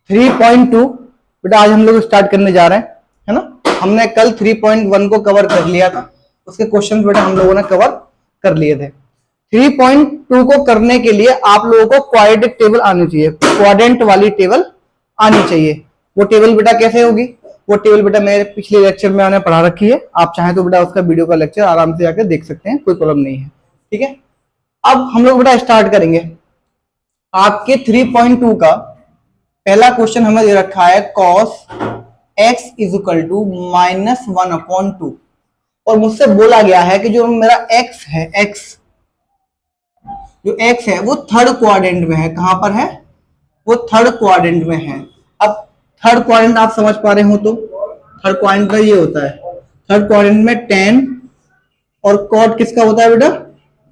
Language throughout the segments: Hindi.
3.2 बेटा आज हम लोग स्टार्ट करने जा रहे हैं, है ना। हमने कल 3.1 को कवर कर लिया था, उसके क्वेश्चन बेटा हम लोगों ने कवर कर लिए थे। 3.2 को करने के लिए आप लोगों को क्वाड्रेटिक टेबल आनी चाहिए, क्वाड्रेंट वाली टेबल आनी चाहिए। वो टेबल बेटा कैसे होगी? वो टेबल बेटा मेरे पिछले लेक्चर में मैंने पढ़ा रखी है, आप चाहें तो बेटा उसका वीडियो का लेक्चर आराम से जाकर देख सकते हैं, कोई प्रॉब्लम नहीं है, ठीक है। अब हम लोग बेटा स्टार्ट करेंगे। आपके 3.2 का पहला क्वेश्चन हमें दे रखा है cos x is equal to -1/2 और मुझसे बोला गया है कि जो मेरा x है, जो x है वो थर्ड क्वाड्रेंट में है। कहां पर है? वो थर्ड क्वाड्रेंट में है। अब थर्ड क्वाड्रेंट आप समझ पा रहे हो तो थर्ड क्वाड्रेंट का ये होता है, थर्ड क्वाड्रेंट में tan और cot किसका होता है बेटा?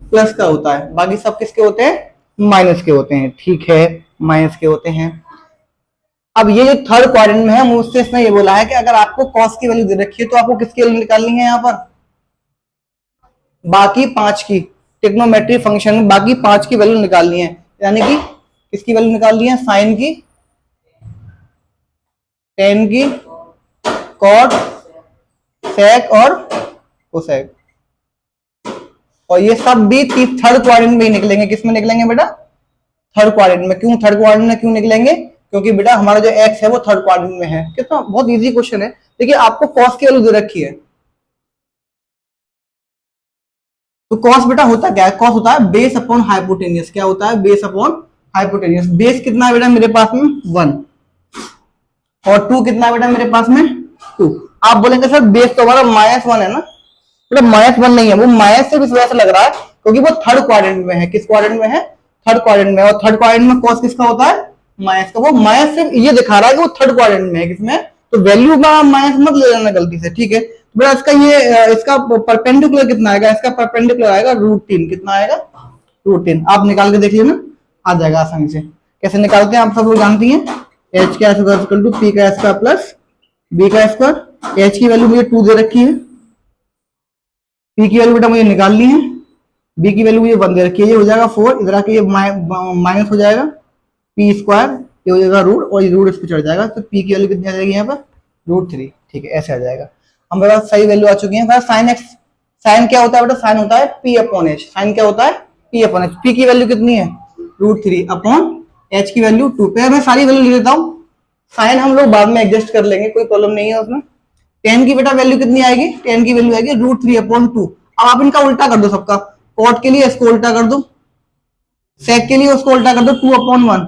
प्लस का होता है, बाकी सब किसके होते हैं? माइनस के होते हैं, ठीक है, माइनस के होते हैं। अब ये जो थर्ड क्वाड्रेंट में है, मुझसे इसने ये बोला है कि अगर आपको कॉस की वैल्यू दे रखी है तो आपको किसकी वैल्यू निकालनी है? यहाँ पर बाकी 5 की, ट्रिग्नोमेट्री फंक्शन में बाकी 5 की वैल्यू निकालनी है, यानी कि किसकी वैल्यू निकालनी है? साइन की, टेन की, कॉट, सेक और कोसेक। और ये सब भी थर्ड क्वाड्रेंट में ही निकलेंगे। किस में निकलेंगे बेटा? थर्ड क्वाड्रेंट में। क्यों थर्ड क्वाड्रेंट में क्यों निकलेंगे? क्योंकि बेटा हमारा जो एक्स है वो थर्ड क्वाड्रेंट में है। कितना बहुत इजी क्वेश्चन है। देखिए आपको कॉस की वैल्यू दे रखी है, तो कॉस बेटा होता क्या है? कॉस होता है बेस अपॉन हाइपोटेनियस। क्या होता है? Base upon hypotenuse. बेस कितना है बेटा मेरे पास में? 1 और 2 कितना है बेटा मेरे पास में? 2। आप बोलेंगे सर बेस तो हमारा -1 है ना, मतलब -1 नहीं है, वो माइनस से इस वजह से लग रहा है क्योंकि वो थर्ड क्वाड्रेंट में है। किस क्वाड्रेंट में है? थर्ड क्वाड्रेंट में। और थर्ड क्वाड्रेंट में कॉस किसका होता है? माइनस का। वो माइनस से ये दिखा रहा है कि वो थर्ड क्वाड्रेंट में है। किसमें? तो वैल्यू में माइनस मत ले लेना गलती से, ठीक है। तो बेटा इसका ये इसका परपेंडिकुलर कितना आएगा? इसका परपेंडिकुलर आएगा √3। कितना आएगा? √3। आप निकाल के देख लेना, आ जाएगा आसानी से। कैसे निकालते हैं आप सब लोग जानती हैं। एच का इक्वल टू पी का स्क्वायर प्लस बी का स्क्वायर। एच की वैल्यू मुझे 2 दे रखी है, पी की वैल्यू बेटा मुझे निकालनी है, बी की वैल्यू मुझे 1 दे रखी है। ये हो जाएगा 4, इधर आके ये माइनस हो जाएगा, पी स्क्वायर, ये हो जाएगा रूट और ये रूट इस पर चढ़ जाएगा, तो पी की वैल्यू कितनी आ जाएगी यहाँ पर? √3, ठीक है, ऐसे आ जाएगा। हमारे पास सही वैल्यू आ चुकी है। साइन एक्स, साइन क्या होता है बेटा? साइन होता है पी अपॉन एच। साइन क्या होता है? P upon H. पी की वैल्यू कितनी है? √3 अपॉन एच की वैल्यू 2। पे मैं सारी वैल्यू ले लेता हूँ, साइन हम लोग बाद में एडजस्ट कर लेंगे, कोई प्रॉब्लम नहीं है उसमें। टेन की बेटा वैल्यू कितनी आएगी? टेन की वैल्यू आएगी √3/2। अब आप इनका उल्टा कर दो सबका। कॉट के लिए इसको उल्टा कर दो, सेक के लिए उसको उल्टा कर दो 2/1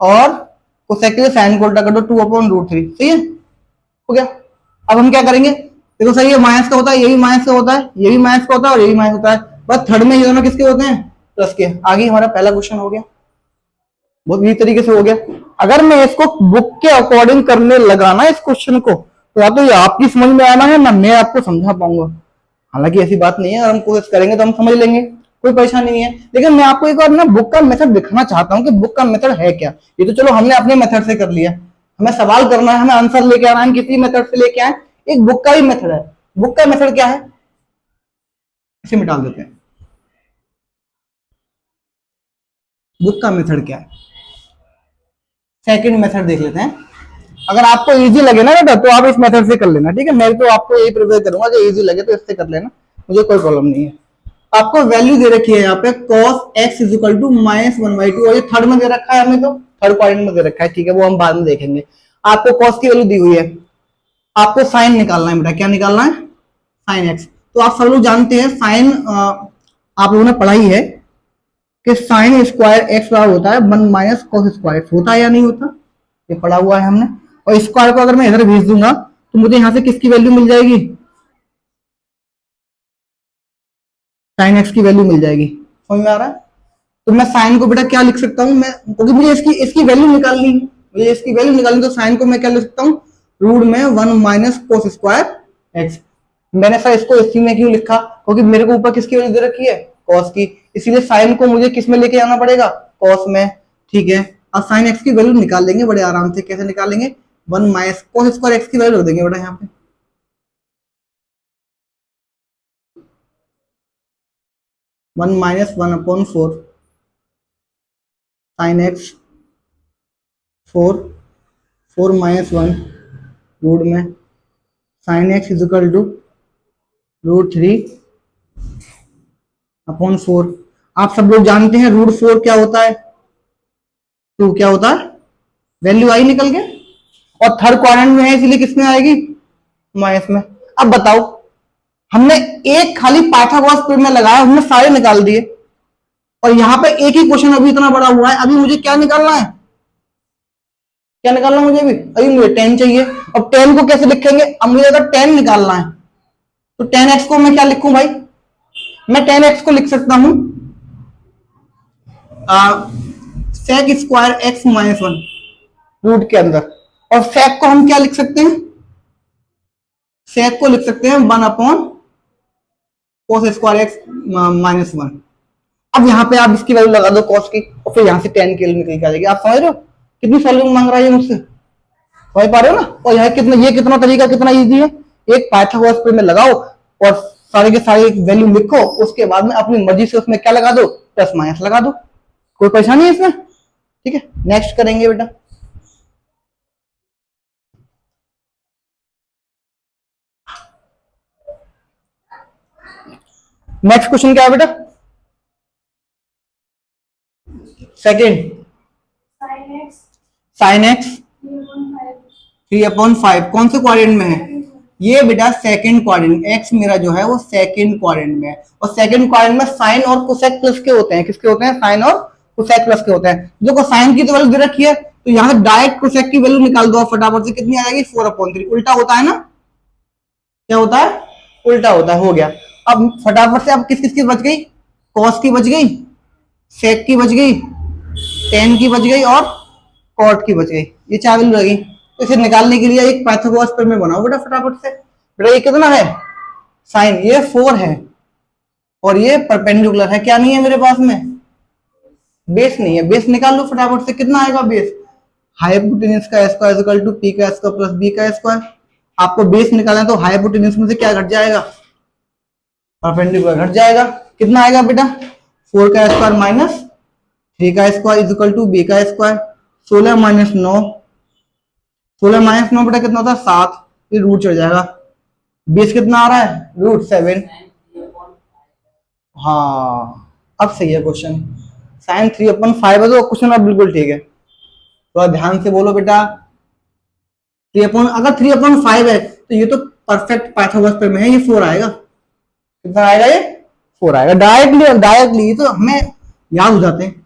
और कोसेक के लिए साइन को उल्टा कर दो 2/√3। सही है, हो गया। अब हम क्या करेंगे? देखो सही है, माइनस का होता है, ये भी माइनस का होता है, ये भी माइनस का होता है और ये भी माइनस होता है, बस थर्ड में ये दोनों किसके होते हैं? प्लस के। आगे हमारा पहला क्वेश्चन हो गया, बहुत इजी तरीके से हो गया। अगर मैं इसको बुक के अकॉर्डिंग करने लगा ना इस क्वेश्चन को, तो या तो ये आपकी समझ में आना है ना मैं आपको समझा पाऊंगा। हालांकि ऐसी बात नहीं है, अगर हम कोशिश करेंगे तो हम समझ लेंगे, कोई परेशानी नहीं है। लेकिन मैं आपको एक बार ना बुक का मेथड दिखाना चाहता हूँ कि बुक का मेथड है क्या। ये तो चलो हमने अपने मेथड से कर लिया, हमें सवाल करना है, हमें आंसर लेके आना है, किसी मेथड से लेके आए। एक बुक का भी मेथड है। बुक का मेथड क्या है? इसे मिटा देते हैं। बुक का मेथड क्या है? सेकंड मेथड देख लेते हैं। अगर आपको इजी लगे ना बेटा तो आप इस मेथड से कर लेना, ठीक है। मैं तो आपको यही प्रिपेयर करूंगा कि इजी लगे तो इससे कर लेना, मुझे कोई प्रॉब्लम नहीं है। आपको वैल्यू दे रखी है यहाँ पे cos x is equal to -1/2 और ये थर्ड में दे रखा है, हमें तो थर्ड क्वाड्रेंट में दे रखा है, ठीक है, वो हम बाद में देखेंगे। आपको cos की वैल्यू दी हुई है, आपको साइन निकालना है बेटा। क्या निकालना है? Sine x। तो आप सब लोग जानते हैं साइन, आप लोगों ने पढ़ाई है कि साइन स्क्वायर एक्स बराबर होता है 1 - cos स्क्वायर। होता है या नहीं होता? ये पढ़ा हुआ है हमने। और स्क्वायर को अगर मैं इधर भेज दूंगा तो मुझे यहां से किसकी वैल्यू मिल जाएगी? साइन एक्स की वैल्यू मिल जाएगी। समझ में आ रहा है? तो मैं साइन को बेटा क्या लिख सकता हूं मैं, क्योंकि मुझे इसकी इसकी वैल्यू निकालनी है, मुझे इसकी वैल्यू निकालनी, तो साइन को मैं क्या लिख सकता हूँ? रूट में 1 - cos स्क्वायर एक्स। मैंने सर इसको इसी में क्यों लिखा? क्योंकि मेरे को ऊपर किसकी वैल्यू दे रखी है? कॉस की। इसीलिए साइन को मुझे किस में लेके आना पड़ेगा? कॉस में, ठीक है। अब साइन एक्स की वैल्यू निकाल लेंगे बड़े आराम से। कैसे निकालेंगे? 1 - cos स्क्वायर एक्स की वैल्यू रख देंगे बेटा यहाँ पे, 1 - 1/4 साइन एक्स 4, 4 माइनस 1 रूट में sine x is equal to √3 upon 4। आप सब लोग जानते हैं √4 क्या होता है, 2 क्या होता है, वैल्यू आई निकल के, और थर्ड क्वाड्रेंट में है इसलिए किसमें आएगी, माइनस में। अब बताओ, हमने एक खाली पाइथागोरस थ्योरम में लगाया, हमने सारे निकाल दिए, और यहाँ पे एक ही क्वेश्चन अभी इतना बड़ा हुआ है, अभी मुझे क्या निकालना है, क्या निकालना है मुझे अभी मुझे 10 चाहिए। अब 10 को कैसे लिखेंगे, अब मुझे अगर 10 निकालना है तो 10x को मैं क्या लिखूं भाई, मैं 10x को लिख सकता हूं sec square x minus 1 root के अंदर, और sec को हम क्या लिख सकते हैं, sec को लिख सकते हैं 1 upon cos square x minus 1। अब यहाँ पे आप इसकी वैल्यू लगा दो cos की, और फिर यहाँ से 10 के लिए निकल के आ जाएगी। आप समझ रहे हो कितनी सॉल्विंग मांग रहा है ये मुझसे, समझ पा रहे हो ना। और ये कितना तरीका कितना इजी है, एक पाइथागोरस थ्योरम में लगाओ और सारे के सारे वैल्यू लिखो, उसके बाद में अपनी मर्जी से उसमें क्या लगा दो, प्लस माइनस लगा दो, कोई परेशानी है इसमें। ठीक है, नेक्स्ट करेंगे बेटा। नेक्स्ट क्वेश्चन क्या है बेटा, सेकेंड साइन एक्स 3/5 कौन से क्वाड्रेंट में है, ये बेटा सेकंड क्वाड्रेंट, एक्स मेरा जो है वो सेकंड क्वाड्रेंट में है, और सेकंड क्वाड्रेंट में साइन और कोसेक प्लस के होते हैं, किसके होते हैं, साइन और कोसेक प्लस के होते हैं। देखो साइन की तो वैल्यू दे रखी है, तो यहाँ से डायरेक्ट कोसेक की वैल्यू निकाल दो फटाफट से, कितनी आ जाएगी 4/3, उल्टा होता है ना, क्या होता है, उल्टा होता है, हो गया। अब फटाफट से अब किस किस की बच गई, कॉस की बच गई, सेक की बच गई, टेन की बच गई, और कॉट की बच गई, ये 4 वैल्यू लगी। तो इसे निकालने के लिए एक पाइथागोरस थ्योरम बनाओ बेटा फटाफट से। बेटा ये कितना है, साइन ये 4 है, और ये परपेंडिकुलर है, क्या नहीं है मेरे पास में, बेस नहीं है, बेस निकाल लो फटाफट से, कितना आएगा बेस, हाइपोटेन्यूज का स्क्वायर इक्वल टू पी का स्क्वायर प्लस बी का स्क्वायर। आपको बेस निकालना है तो हाइपोटेन्यूज में से क्या घट जाएगा, परपेंडिकुलर घट जाएगा, कितना आएगा बेटा 4 का स्क्वायर माइनस 3 का square is equal to B का स्क्वायर, 16 माइनस 9, 16 माइनस 9 बेटा कितना होता है 7, ये रूट चढ़ जाएगा, बेस कितना आ रहा है √7। हाँ अब सही है क्वेश्चन, साइन 3/5 है, तो क्वेश्चन अब बिल्कुल ठीक है, थोड़ा ध्यान से बोलो बेटा। अगर 3/5 है तो ये तो परफेक्ट पाइथागोरस थ्योरम है, ये 4 आएगा, कितना आएगा ये 4 आएगा, डायरेक्टली तो हमें याद हो जाते हैं।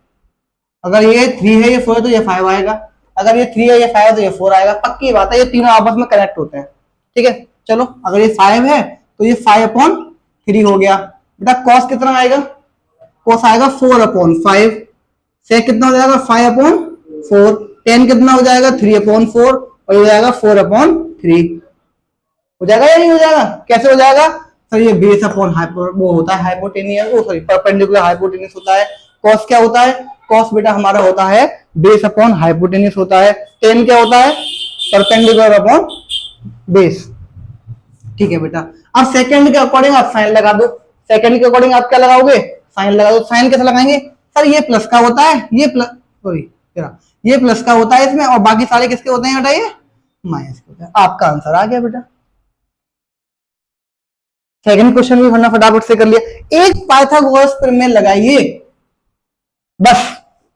अगर ये 3 है ये 4 है तो ये 5 आएगा, अगर ये 3 है ये 5 है तो ये 4 आएगा, पक्की बात है, ये तीनों आपस में कनेक्ट होते हैं। ठीक है चलो, अगर ये 5 है तो ये 5/3 हो गया बेटा। कॉस कितना आएगा, कॉस आएगा 4/5, सेक कितना हो जाएगा 5/4, टेन कितना हो जाएगा 3/4, और ये हो जाएगा 4/3, हो जाएगा या नहीं हो जाएगा, कैसे हो जाएगा सर, ये बेस अपॉन वो होता है हाइपोटेनियस, वो सॉरी परपेंडिकुलर हाइपोटेनियस होता है। कॉस क्या होता है, कॉस बेटा हमारा होता है बेस अपॉन हाइपोटेनियस होता है। टेन क्या होता है, परपेंडिकुलर अपॉन बेस। ठीक है बेटा, अब सेकंड के अकॉर्डिंग आप साइन लगा दो, सेकंड के अकॉर्डिंग आप क्या लगाओगे, साइन लगा दो। साइन कैसे लगाएंगे सर, ये प्लस का होता है, ये प्लस सॉरी ये प्लस का होता है इसमें, और बाकी सारे किसके होते हैं बेटा, ये माइनस के होते हैं। आपका आंसर आ गया बेटा। सेकंड क्वेश्चन भी हमने फटाफट से कर लिया, एक पाइथागोरस थ्योरम में लगाइए बस,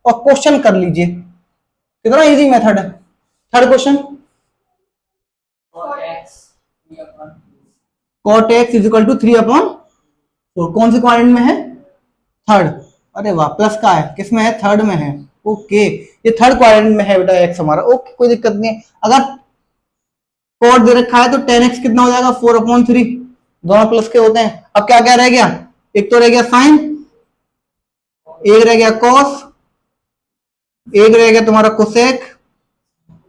और क्वेश्चन कर लीजिए, कितना इजी मेथड है। Third question, cot x is equal to 3/4, कौन से क्वाड्रेंट में है, थर्ड, अरे वाह प्लस का है, किसमें है, थर्ड में है, ओके ये थर्ड क्वाड्रेंट में है बेटा x हमारा, ओके कोई दिक्कत नहीं है। अगर cot दे रखा है तो 10x कितना हो जाएगा 4/3, दोनों प्लस के होते हैं। अब क्या क्या रह गया, एक तो रह गया साइन, एक रह गया कॉस, एक रह गया तुम्हारा कोसेक,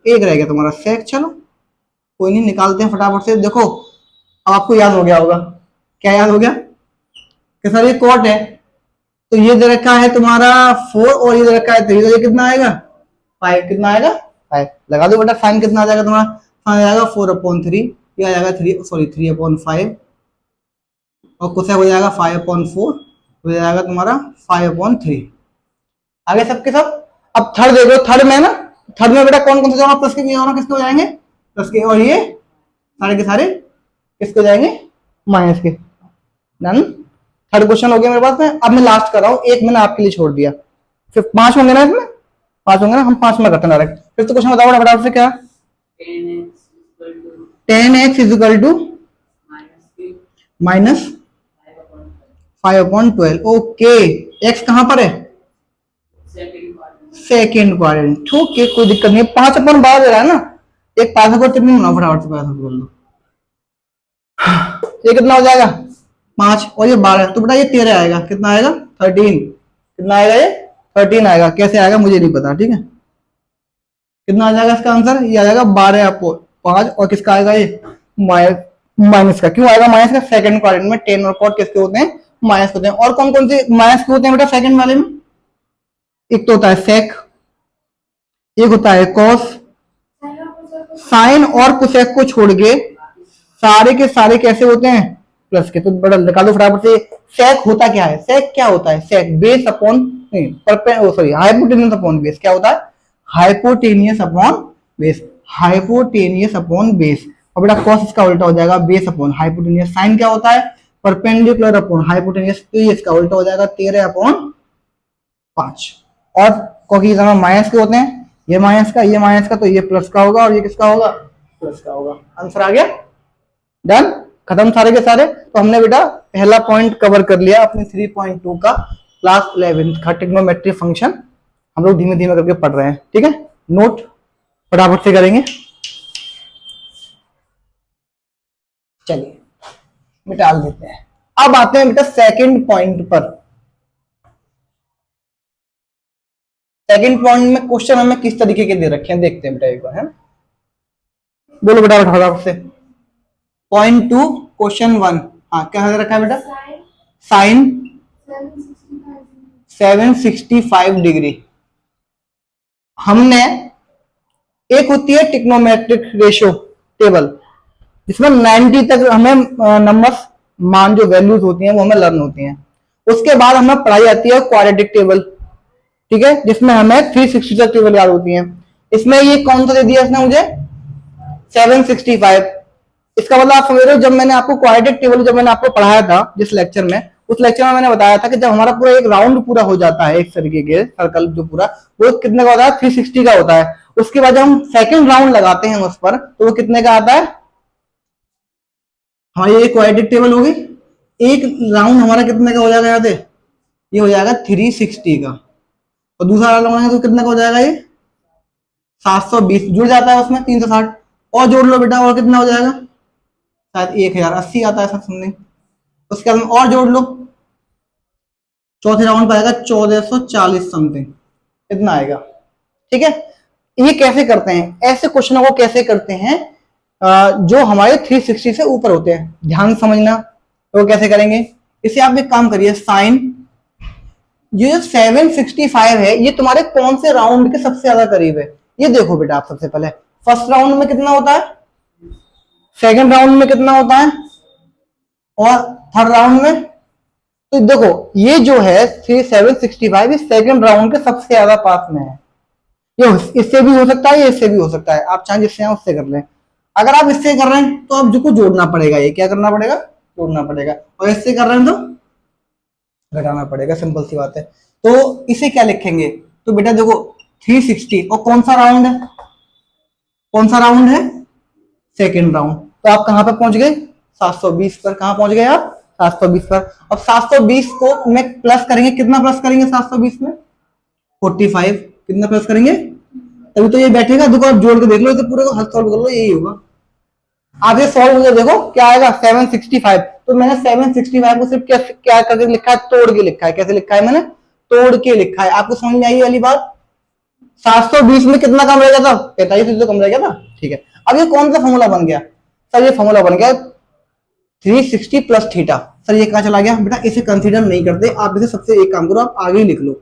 एक रह गया तुम्हारा सेक। चलो कोई नहीं, निकालते हैं फटाफट से। देखो अब आपको याद हो गया होगा, क्या याद हो गया कि सर ये कॉट है, तो ये दे रखा है तुम्हारा 4 और ये दे रखा है 3, तो ये कितना आएगा 5, कितना आएगा 5, लगा दो बेटा। साइन कितना आ जाएगा तुम्हारा, साइन आ जाएगा 4/3, ये आ जाएगा 3/5, और कोसेक हो जाएगा 5/4, हो जाएगा तुम्हारा 5/3। आगे सबके सब। अब थर्ड देखो, थर्ड में ना थर्ड में बेटा कौन कौन से जाओगे, प्लस के ये होना किसके हो जाएंगे, प्लस के, और ये सारे के सारे किसके हो जाएंगे, माइनस के। डन। थर्ड क्वेश्चन हो गया मेरे पास में। अब मैं लास्ट कर रहा हूँ, एक मैंने आपके लिए छोड़ दिया, फिर 5 होंगे ना इसमें, 5 होंगे ना, हम 5 में करते हैं डायरेक्ट। फिर तो क्वेश्चन बताओ फटाफट से क्या। 10x is equal to minus 5/12। ओके, x कहां पर है, सेकेंड क्वाड्रेंट। ओके, कोई दिक्कत नहीं, 5/12 दे रहा है ना, एक 5 कितनी होना, फटाफट से 5 बोल दो, ये कितना हो जाएगा 5, और ये 12, तो बेटा ये 13 आएगा, कितना आएगा 13, कितना आएगा ये 13 आएगा। कैसे आएगा मुझे नहीं पता, ठीक है। कितना आ जाएगा इसका आंसर, ये आ जाएगा 12/5, और किसका आएगा ये माइनस का। क्यों आएगा माइनस का, सेकंड क्वाड्रेंट में टेन और कॉट किसके होते हैं, माइनस होते हैं। और कौन कौन से माइनस के होते हैं बेटा सेकंड वाले में, एक तो होता है सेक, एक होता है कॉस, साइन और कोसेक को छोड़ के सारे के सारे कैसे होते हैं, प्लस के। तो बड़ा निकालो फटाफट से, सेक होता क्या है, सेक क्या होता है, sec base upon sorry hypotenuse upon base, क्या होता है, hypotenuse upon base, hypotenuse upon base. और बेटा कॉस इसका उल्टा हो जाएगा बेस अपॉन हाइपोटेनियस। साइन क्या होता है, परपेंडिकुलर अपॉन हाइपोटेनियस, तो ये इसका उल्टा हो जाएगा 13/5। और क्योंकि माइनस के होते हैं, ये माइनस का, ये माइनस का, तो ये प्लस का होगा, और ये किसका होगा, प्लस का होगा। आंसर आ गया, डन, खत्म सारे के सारे। तो हमने बेटा पहला पॉइंट कवर कर लिया अपने 3.2 का क्लास 11 का ट्रिग्नोमेट्री फंक्शन। हम लोग धीमे धीमे करके पढ़ रहे हैं, ठीक है। नोट फटाफट से करेंगे, चलिए मिटा देते हैं। अब आते हैं बेटा सेकंड पॉइंट पर। सेकंड पॉइंट में क्वेश्चन हमें किस तरीके के दे रखे हैं देखते हैं बेटा एक बार, है बोलो बेटा फटाफट से। पॉइंट 2 क्वेश्चन 1, हाँ क्या दे रखा है बेटा, साइन 765 डिग्री। हमने एक होती है ट्रिग्नोमेट्रिक रेशियो टेबल, जिसमें 90 तक हमें नंबर्स मान जो वैल्यूज होती हैं वो हमें लर्न होती हैं। उसके बाद हमें पढ़ाई जाती है क्वाड्रेटिक टेबल, ठीक है, जिसमें हमें 360 तक टेबल याद होती है। इसमें ये कौन सा दे दिया इसने मुझे, 765। इसका मतलब आप समझ रहे हो, जब मैंने आपको क्वाड्रेटिक टेबल जब मैंने आपको पढ़ाया था जिस लेक्चर में, उस लेक्चर में मैंने बताया था कि जब हमारा पूरा एक राउंड पूरा हो जाता है, एक तरीके के सर्कल जो पूरा, वो कितने का होता है, 360 का होता है। उसके बाद जब हम सेकंड राउंड लगाते हैं उस पर, तो वो कितने का आता है, हमारी ये क्वाड्रेटिक टेबल होगी, एक राउंड हमारा कितने का हो जाएगा, याद है, ये हो जाएगा 360 का। और दूसरा राउंड लगाएंगे तो कितने का हो जाएगा, ये 720 जुड़ जाता है उसमें 360, और जोड़ लो बेटा, और कितना हो जाएगा, शायद 1080 आता है सब समथिंग। उसके बाद और जोड़ लो, चौथे राउंड पर आएगा 1440 समथिंग, इतना आएगा, ठीक है। ये कैसे करते हैं, ऐसे क्वेश्चनों को कैसे करते हैं जो हमारे 360 से ऊपर होते हैं, ध्यान समझना। तो कैसे करेंगे, इसे आप एक काम करिए, साइन ये 765 है, ये तुम्हारे कौन से राउंड के सबसे ज्यादा करीब है, ये देखो बेटा। आप सबसे पहले फर्स्ट राउंड में कितना होता है, सेकंड राउंड में कितना होता है, और थर्ड राउंड में। तो देखो ये जो है 765 सेकंड राउंड के सबसे ज्यादा पास में है। ये इससे भी हो सकता है, ये इससे भी हो सकता है, आप चाहे जिससे उससे कर लें। अगर आप इससे कर रहे हैं तो आप जो जोड़ना पड़ेगा, ये क्या करना पड़ेगा, जोड़ना पड़ेगा। और इससे कर रहे हैं तो घटाना पड़ेगा, सिंपल सी बात है। तो इसे क्या लिखेंगे, तो बेटा देखो 360, और कौन सा राउंड है, कौन सा राउंड है, सेकेंड राउंड। तो आप कहां पर पहुंच गए, 720 पर। कहां पहुंच गए आप, 720 पर। अब 720 को में प्लस करेंगे, कितना प्लस करेंगे 720 में, 45। कितना प्लस करेंगे, तभी तो ये बैठेगा। देखो आप जोड़ के देख लो, इसे पूरे को हल सॉल्व कर लो, यही होगा। आप ये सॉल्व हो, देखो क्या आएगा 765। तो मैंने 765 को सिर्फ क्या करके लिखा है, तोड़ के लिखा है। कैसे लिखा है, मैंने तोड़ के लिखा है। आपको समझ में आई वाली बात। 720 में कितना कम रह गया था, 45 तो कम रह गया था, ठीक है। अब ये कौन सा फॉर्मूला बन गया सर, ये फॉर्मूला बन गया 360 प्लस थीटा। सर ये कहां चला गया बेटा, इसे कंसीडर नहीं करते आप। इसे सबसे एक काम करो, आप आगे ही लिख लो,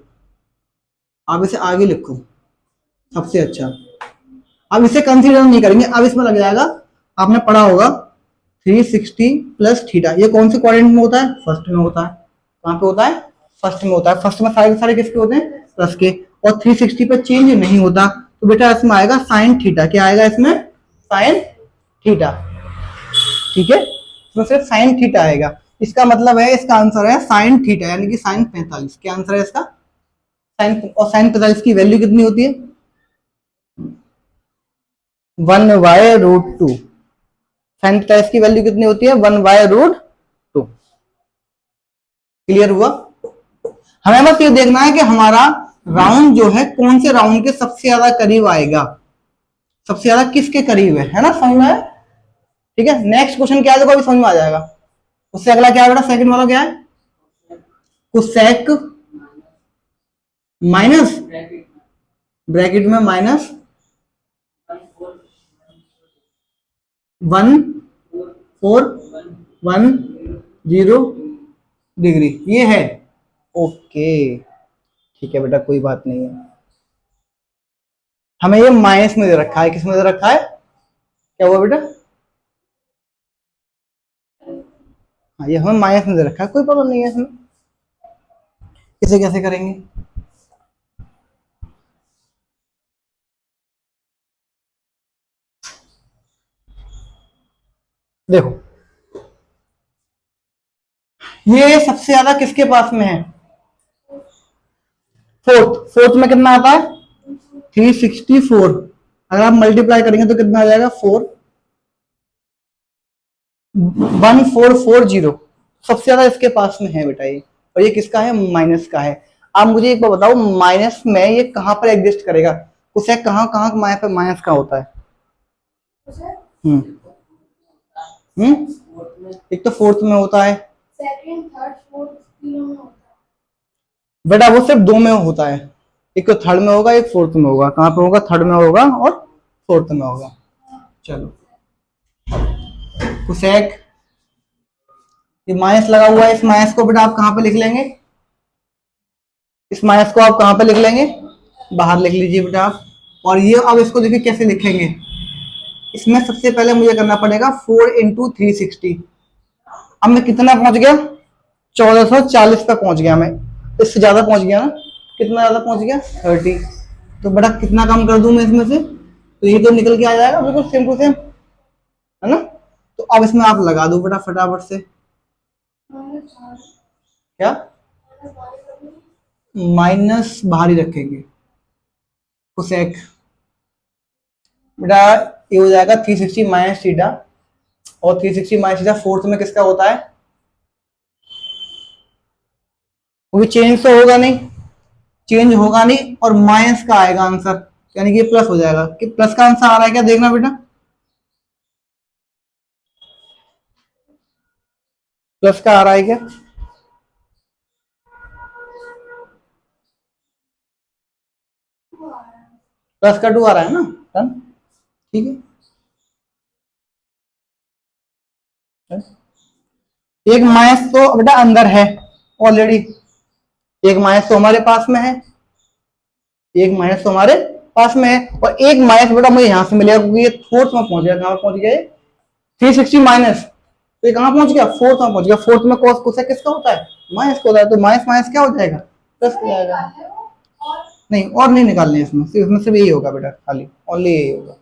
आप इसे आगे लिखो सबसे अच्छा। अब इसे कंसीडर नहीं करेंगे, अब इसमें लग जाएगा, आपने पढ़ा होगा 360 प्लस थीटा। ये कौन से क्वाड्रेंट में होता है, फर्स्ट में होता है। कहां पे होता है, फर्स्ट में होता है। फर्स्ट में सारे सारे किसके होते हैं, प्लस के। और 360 पे चेंज नहीं होता, तो बेटा इसमें आएगा साइन थीटा। क्या आएगा इसमें? Sine theta. ठीक है, इसमें सिर्फ साइन थीटा आएगा। इसका मतलब है इसका आंसर है साइन थीटा, यानी कि साइन 45। क्या आंसर है इसका? साइन। और साइन 45 की वैल्यू कितनी होती है? 1/√2। साइन 45 की वैल्यू कितनी होती है? 1/√2। क्लियर हुआ? हमें बस ये देखना है कि हमारा राउंड जो है कौन से राउंड के सबसे ज्यादा करीब आएगा, सबसे ज्यादा किसके करीब है ना? समझ में आया? ठीक है, नेक्स्ट क्वेश्चन क्या है देखो, अभी समझ में आ जाएगा। उससे अगला क्या है बेटा? सेकंड वाला क्या है? कोसेक माइनस, ब्रैकेट में माइनस 1/410 डिग्री, ये है। ओके ठीक है बेटा, कोई बात नहीं है। हमें ये माइनस में दे रखा है। किस में दे रखा है? क्या हुआ बेटा? हाँ, ये हमें माइनस में दे रखा है, कोई प्रॉब्लम नहीं है इसमें। इसे कैसे करेंगे? देखो, ये सबसे ज्यादा किसके पास में है? फोर्थ में कितना आता है? 364। अगर आप मल्टीप्लाई करेंगे तो कितना आ जाएगा? 1440। सबसे ज्यादा इसके पास में है बेटा ये। और ये किसका है? माइनस का है। आप मुझे एक बार बताओ, माइनस में ये कहां पर एग्जिस्ट करेगा? उसे कहां कहां माइनस का होता है? हम्म एक तो फोर्थ में होता है, सेकंड, थर्ड, फोर्थ, तीनों में होता है बेटा। वो सिर्फ दो में होता है, एक तो थर्ड में होगा, एक फोर्थ में होगा। कहां पे होगा? थर्ड में होगा और फोर्थ में होगा। चलो, कोसेक, ये माइनस लगा हुआ है, इस माइनस को बेटा आप कहां पे लिख लेंगे? इस माइनस को आप कहां पे लिख लेंगे? बाहर लिख लीजिए बेटा आप। और ये अब इसको देखिए कैसे लिखेंगे। इसमें सबसे पहले मुझे करना पड़ेगा 4 × 360। अब मैं कितना पहुंच गया? 1440 पे पहुंच गया मैं। इससे ज्यादा पहुंच गया ना? कितना ज्यादा पहुंच गया? 30। तो बेटा कितना कम कर दूं मैं इसमें से? तो ये तो निकल के आ जाएगा बिल्कुल सेम टू सेम, है ना? तो अब इसमें आप लगा दो बेटा फटाफट से। क्या? माइनस बाहर ही रखेंगे। कोसेक बेटा ये हो जाएगा 360 माइनस थीटा। और 360 माइनस थीटा फोर्थ में किसका होता है? वो भी चेंज तो होगा नहीं, चेंज होगा नहीं, और माइनस का आएगा आंसर, यानी कि प्लस हो जाएगा। कि प्लस का आंसर आ रहा है क्या? देखना बेटा, प्लस का आ रहा है क्या? प्लस का 2 आ रहा है ना? डन, ठीक है। एक माइनस तो बेटा अंदर है ऑलरेडी, एक माइनस तो हमारे पास में है, एक माइनस तो हमारे पास में है, और एक माइनस बेटा मुझे यहां से मिलेगा क्योंकि ये फोर्थ में पहुंच गया। कहां पहुंच गया? 360 माइनस, तो ये कहां पहुंच गया? फोर्थ में पहुंच गया। फोर्थ में कॉस कोसेक किसका होता है? माइनस का होता है। तो माइनस माइनस क्या हो जाएगा? प्लस हो जाएगा। नहीं, और नहीं निकालने इसमें, सिर्फ यही होगा बेटा, खाली ओनली यही होगा।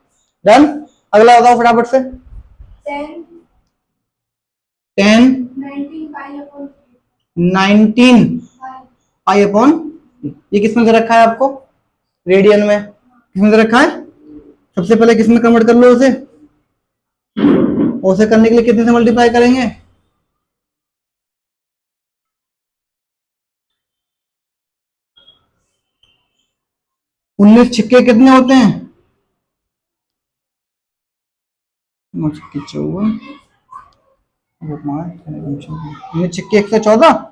डन। अगला बताओ फटाफट से। 10 19 पाई अपॉन, ये किसमें दे रखा है आपको? रेडियन में। किसमें दे रखा है? सबसे पहले किसमें कन्वर्ट कर लो उसे, उसे करने के लिए कितने से मल्टीप्लाई करेंगे? 19 छिक्के कितने होते हैं? 9 छिक्के 54, 19 छिक्के 114,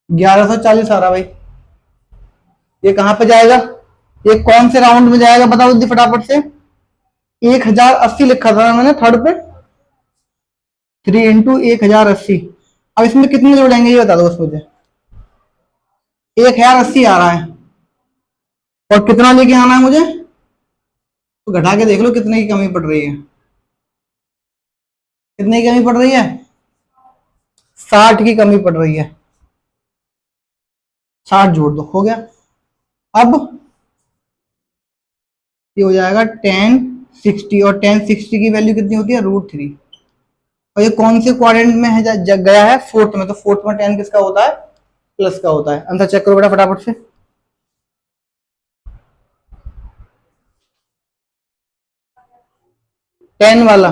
1140 आ रहा भाई। ये कहां पे जाएगा? ये कौन से राउंड में जाएगा बताओ जल्दी फटाफट से। 1080 लिखा था मैंने थर्ड पे, 3 × 1080। अब इसमें कितने जोड़ेंगे ये बता दो बस मुझे। 1080 आ रहा है, और कितना लेके आना है मुझे? तो घटा के देख लो कितने की कमी पड़ रही है। कितने की कमी पड़ रही है? 60 की कमी पड़ रही है। 60 जोड़ दो, हो गया। अब ये हो जाएगा 1060 और 1060 की वैल्यू कितनी होती है √3। और ये कौन से क्वाड्रेंट में है गया है फोर्थ में, तो फोर्थ में 10 किसका होता है प्लस का होता है। आंसर चेक करो बेटा फटाफट से। 10 वाला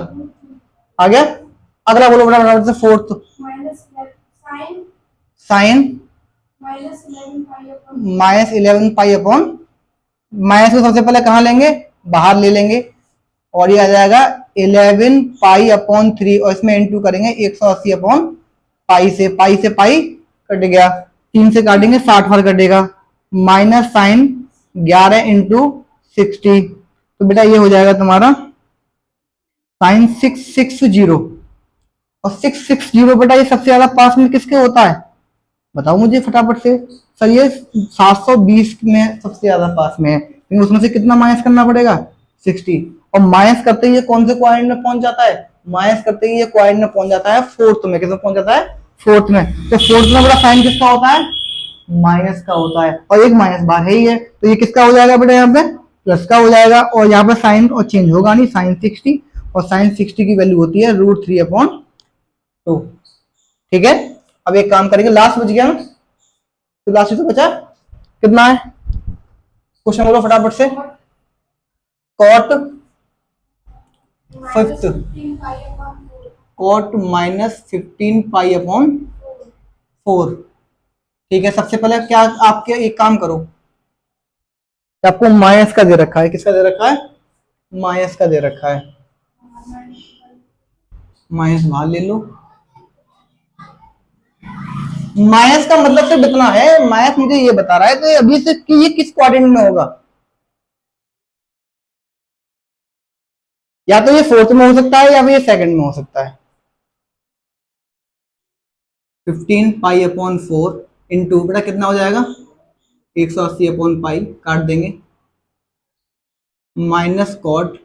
आ गया। अगला बोलो बेटा फटाफट से fourth. Sine -11 pi upon, minus को सबसे पहले कहां लेंगे बाहर ले लेंगे और ये आ जाएगा 11 पाई अपॉन 3 और इसमें इंटू करेंगे 180 अपॉन पाई से पाई कट गया, 3 से काटेंगे 60 बार कटेगा, माइनस साइन 11 इंटू 60, तो बेटा ये हो जाएगा तुम्हारा साइन 660 और 660 बेटा ये सबसे ज्यादा पास में किसके होता है बताओ मुझे फटाफट से। सर ये 720 में सबसे ज्यादा पास में है, लेकिन उसमें से कितना माइनस करना पड़ेगा 60, और माइनस करते ही ये कौन से क्वाड्रेंट में पहुंच जाता है, माइनस करते ही ये क्वाड्रेंट में पहुंच जाता है फोर्थ में। किसमें पहुंच जाता है फोर्थ में। तो फोर्थ में बड़ा साइन किसका होता है माइनस का होता है, और एक माइनस बार है ही है, तो ये किसका हो जाएगा बेटा यहाँ पे प्लस का हो जाएगा, और यहाँ पे साइन और चेंज होगा नहीं, साइन 60 और साइन 60 की वैल्यू होती है √3/2। ठीक है, अब एक काम करेंगे, लास्ट बच गया ना, तो लास्ट तो बचा कितना है क्वेश्चन बोलो फटाफट से। Cot fifth, cot -15 pi upon 4। ठीक है, सबसे पहले क्या आपके एक काम करो, आपको माइनस का दे रखा है, किसका दे रखा है माइनस का दे रखा है, माइनस बाहर ले लो। माइनस का मतलब सिर्फ इतना है, माइनस मुझे ये बता रहा है कि अभी से कि ये किस क्वाड्रेंट में होगा, या तो ये फोर्थ में हो सकता है या फिर ये सेकंड में हो सकता है। 15 पाई अपॉन 4 इंटू बेटा कितना हो जाएगा 180 अपॉन पाई, काट देंगे, minus cot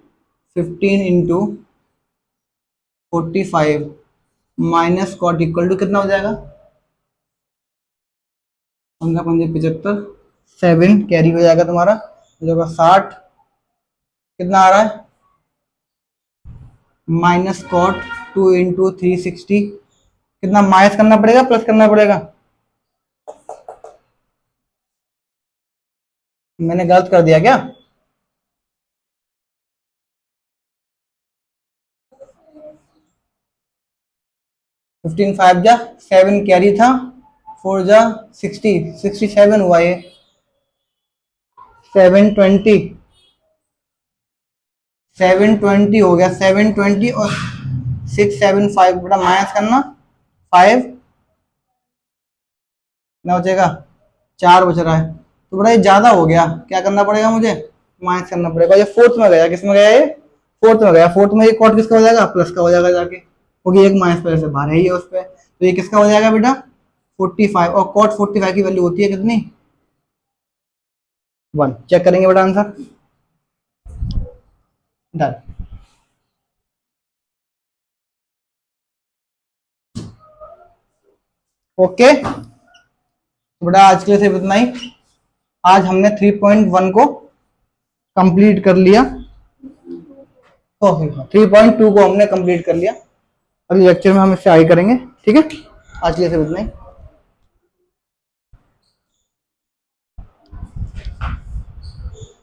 15 into 45 minus cot equal to कितना हो जाएगा 15×5 = 75, 7 कैरी हो जाएगा तुम्हारा, हो जाएगा 60, कितना आ रहा है माइनस कॉट 2 इंटू 360, कितना माइनस करना पड़ेगा प्लस करना पड़ेगा, मैंने गलत कर दिया क्या? फिफ्टीन 5 जा 7 कैरी था, 4 जा 60, 67 हुआ ये, 720 हो गया, 720 और 675 बेटा माइनस करना 5 ना बचेगा 4 बच रहा है, तो बड़ा ये ज्यादा हो गया, क्या करना पड़ेगा मुझे माइनस करना पड़ेगा। ये फोर्थ में गया, किसमें गया ये फोर्थ में गया, फोर्थ में ये कॉट किसका हो जाएगा प्लस का हो जाएगा जाके, क्योंकि एक माइनस पहले से बाहर है ही है उस पर, तो ये किसका हो जाएगा बेटा 45, और कॉट 45 की वैल्यू होती है कितनी 1। चेक करेंगे बेटा आंसर, डन। ओके बेटा आज के लिए सिर्फ इतना ही, आज हमने 3.1 को कंप्लीट कर लिया, 3.2 को हमने कंप्लीट कर लिया, अगले लेक्चर में हम इससे आगे करेंगे। ठीक है, आज के लिए सिर्फ इतना ही।